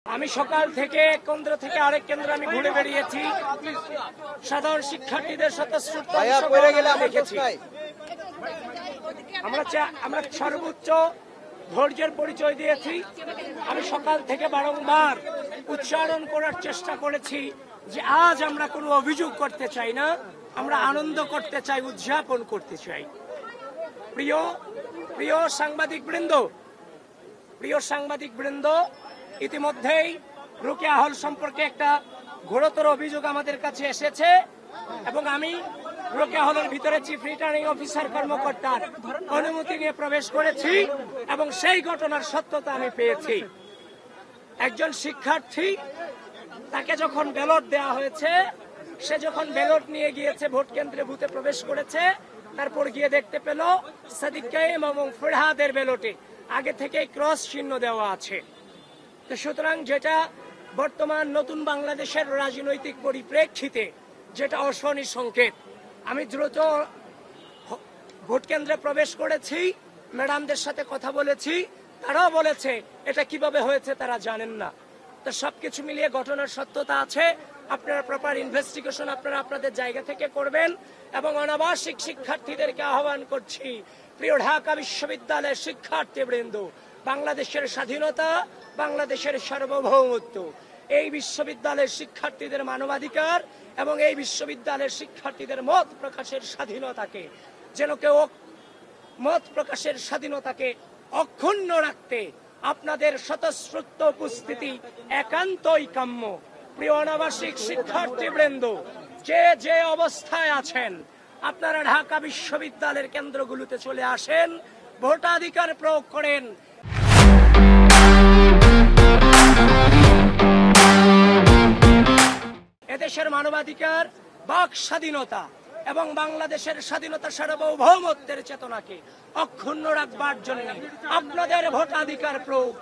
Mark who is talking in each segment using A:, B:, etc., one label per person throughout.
A: আমি সকাল থেকে কেন্দ্র থেকে আরেক কেন্দ্র আমি ঘুরে বেরিয়েছি, সাধারণ শিক্ষার্থীদের স্বতঃস্ফূর্ত দেখেছি। আমরা সর্বোচ্চ ধৈর্যের পরিচয় দিয়েছি। আমি সকাল থেকে বারংবার উচ্চারণ করার চেষ্টা করেছি যে আজ আমরা কোনো অভিযোগ করতে চাই না, আমরা আনন্দ করতে চাই, উদযাপন করতে চাই। প্রিয় সাংবাদিক বৃন্দ, ইতিমধ্যেই রোকেয়া হল সম্পর্কে একটা ঘোরতর অভিযোগ আমাদের কাছে এসেছে এবং আমি রোকেয়া হলের ভিতরে চিফ রিটার্নিং অফিসার কর্মকর্তার অনুমতি নিয়ে প্রবেশ করেছি এবং সেই ঘটনার সত্যতা আমি পেয়েছি। একজন শিক্ষার্থী, তাকে যখন ব্যালট দেওয়া হয়েছে, সে যখন ব্যালট নিয়ে গিয়েছে ভোট কেন্দ্রে বুথে প্রবেশ করেছে, তারপর গিয়ে দেখতে পেল সাদিক কাইম এবং ফরহাদের ব্যালটে আগে থেকে ক্রস চিহ্ন দেওয়া আছে। তো সুতরাং যেটা বর্তমান নতুন বাংলাদেশের রাজনৈতিক পরিপ্রেক্ষিতে যেটা অশনি সংকেত। আমি দ্রুত ভোট কেন্দ্রে প্রবেশ করেছি, ম্যাডামদের সাথে কথা বলেছি, তারাও বলেছে এটা কিভাবে হয়েছে তারা জানেন না। তো সবকিছু মিলিয়ে ঘটনার সত্যতা আছে। আপনারা প্রপার ইনভেস্টিগেশন আপনারা আপনাদের জায়গা থেকে করবেন এবং অনাবাসিক শিক্ষার্থীদেরকে আহ্বান করছি, প্রিয় ঢাকা বিশ্ববিদ্যালয়ের শিক্ষার্থীবৃন্দ, বাংলাদেশের স্বাধীনতা, বাংলাদেশের সার্বভৌমত্ব, এই বিশ্ববিদ্যালয়ের শিক্ষার্থীদের মানবাধিকার এবং এই বিশ্ববিদ্যালয়ের শিক্ষার্থীদের মত প্রকাশের স্বাধীনতাকে যেন কেউ মত প্রকাশের স্বাধীনতাকে অক্ষুণ্ণ রাখতে আপনাদের স্বতঃস্ফূর্ত উপস্থিতি একান্তই কাম্য। প্রিয় অনাবাসিক শিক্ষার্থীবৃন্দ, যে অবস্থায় আছেন আপনারা ঢাকা বিশ্ববিদ্যালয়ের কেন্দ্রগুলোতে চলে আসেন, ভোটাধিকার প্রয়োগ করেন। এদেশের মানবাধিকার, বাক স্বাধীনতা এবং বাংলাদেশের স্বাধীনতা সার্বভৌমত্বের চেতনাকে অক্ষুণ্ণ রাখবার জন্য আপনাদের ভোটাধিকার প্রয়োগ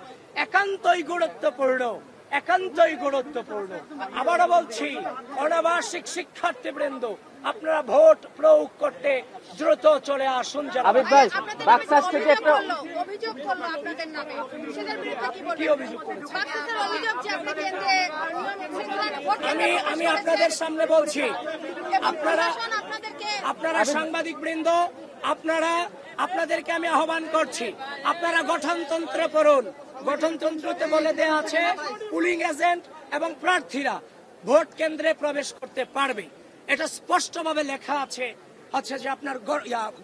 A: একান্তই গুরুত্বপূর্ণ। আবারও বলছি, অনাবাসিক শিক্ষার্থীবৃন্দ, আপনারা ভোট প্রয়োগ করতে দ্রুত চলে আসুন। আমি আপনাদের সামনে বলছি, আপনারা সাংবাদিক বৃন্দ, আপনাদেরকে আমি আহ্বান করছি, আপনারা গঠনতন্ত্র পড়ুন। গঠনতন্ত্রতে বলে দেওয়া আছে পুলিং এজেন্ট এবং প্রার্থীরা ভোট কেন্দ্রে প্রবেশ করতে পারবে। এটা স্পষ্টভাবে লেখা আছে যে আপনার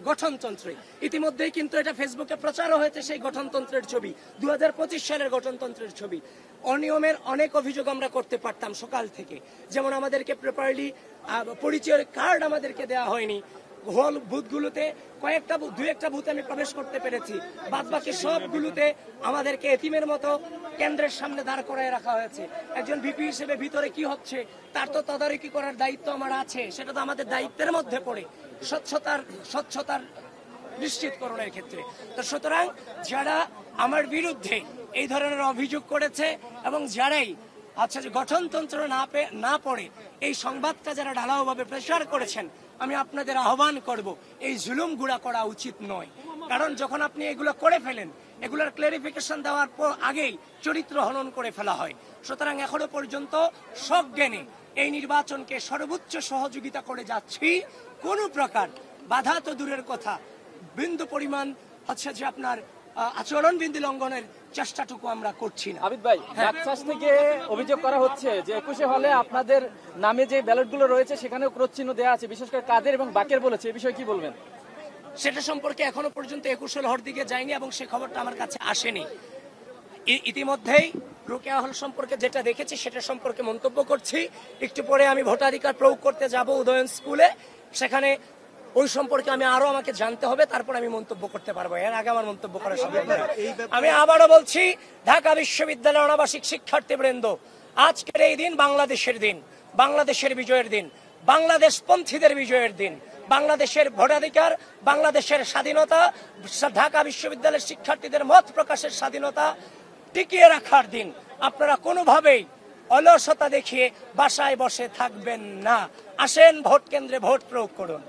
A: গঠনতন্ত্রে। ইতিমধ্যেই কিন্তু এটা ফেসবুকে প্রচারও হয়েছে, সেই গঠনতন্ত্রের ছবি, 2025 সালের গঠনতন্ত্রের ছবি। অনিয়মের অনেক অভিযোগ আমরা করতে পারতাম সকাল থেকে, যেমন আমাদেরকে প্রপারলি পরিচয়ের কার্ড আমাদেরকে দেওয়া হয়নি। হল বুথগুলোতে দুই একটা বুথে আমি প্রবেশ করতে পেরেছি, বাদ বাকি সবগুলোতে আমাদেরকে এতিমের মতো কেন্দ্রের সামনে দাঁড় করায় রাখা হয়েছে। একজন ভিপি হিসেবে ভিতরে কি হচ্ছে তার তো তদারকি করার দায়িত্ব আমার আছে, সেটা তো আমাদের দায়িত্বের মধ্যে পড়ে, স্বচ্ছতার নিশ্চিতকরণের ক্ষেত্রে। তো সুতরাং যারা আমার বিরুদ্ধে এই ধরনের অভিযোগ করেছে এবং যারাই যে গঠনতন্ত্র না পড়ে এই সংবাদটা যারা ঢালাওভাবে প্রচার করেছেন, আমি আপনাদের আহ্বান করব, এই জুলুম গুড়া করা উচিত নয়। কারণ যখন আপনি এগুলো করে ফেলেন, এগুলোর ক্লারিফিকেশন দেওয়ার পর আগেই চরিত্র হনন করে ফেলা হয়। সুতরাং এখনো পর্যন্ত সজ্ঞানে এই নির্বাচনকে সর্বোচ্চ সহযোগিতা করে যাচ্ছি। কোন প্রকার বাধা তো দূরের কথা, বিন্দু পরিমাণ যে আপনার আচরণ বিন্দু লঙ্ঘনের চেষ্টাটুকু আমরা করছি না।
B: আবিদ ভাই, বাকশাস থেকে অভিযোগ করা হচ্ছে যে 21 হলে আপনাদের নামে যে ব্যালটগুলো রয়েছে সেখানেও ক্রস চিহ্ন দেওয়া আছে, বিশেষ করে কাদের এবং বাকের বলেছে, এই বিষয়ে কি বলবেন?
A: সেটা সম্পর্কে এখনো পর্যন্ত 21 হল দিকে যায়নি এবং সে খবরটা আমার কাছে আসেনি। ইতিমধ্যেই রোকেয়া হল সম্পর্কে যেটা দেখেছি সেটা সম্পর্কে মন্তব্য করছি। একটু পরে আমি ভোটাধিকার প্রয়োগ করতে যাব উদয়ন স্কুলে, সেখানে ওই সম্পর্কে আমাকে জানতে হবে, তারপর আমি মন্তব্য করতে পারবো। এর আগে আমার মন্তব্য করা সম্ভব নয়। আমি আবারও বলছি, ঢাকা বিশ্ববিদ্যালয়ের অনাবাসিক শিক্ষার্থীবৃন্দ, আজকের এই দিন বাংলাদেশের দিন, বাংলাদেশের বিজয়ের দিন, বাংলাদেশপন্থীদের বিজয়ের দিন, বাংলাদেশের ভোটাধিকার, বাংলাদেশের স্বাধীনতা, ঢাকা বিশ্ববিদ্যালয়ের শিক্ষার্থীদের মত প্রকাশের স্বাধীনতা টিকিয়ে রাখার দিন। আপনারা কোনোভাবেই অলসতা দেখিয়ে বাসায় বসে থাকবেন না। আসেন, ভোট কেন্দ্রে ভোট প্রয়োগ করুন।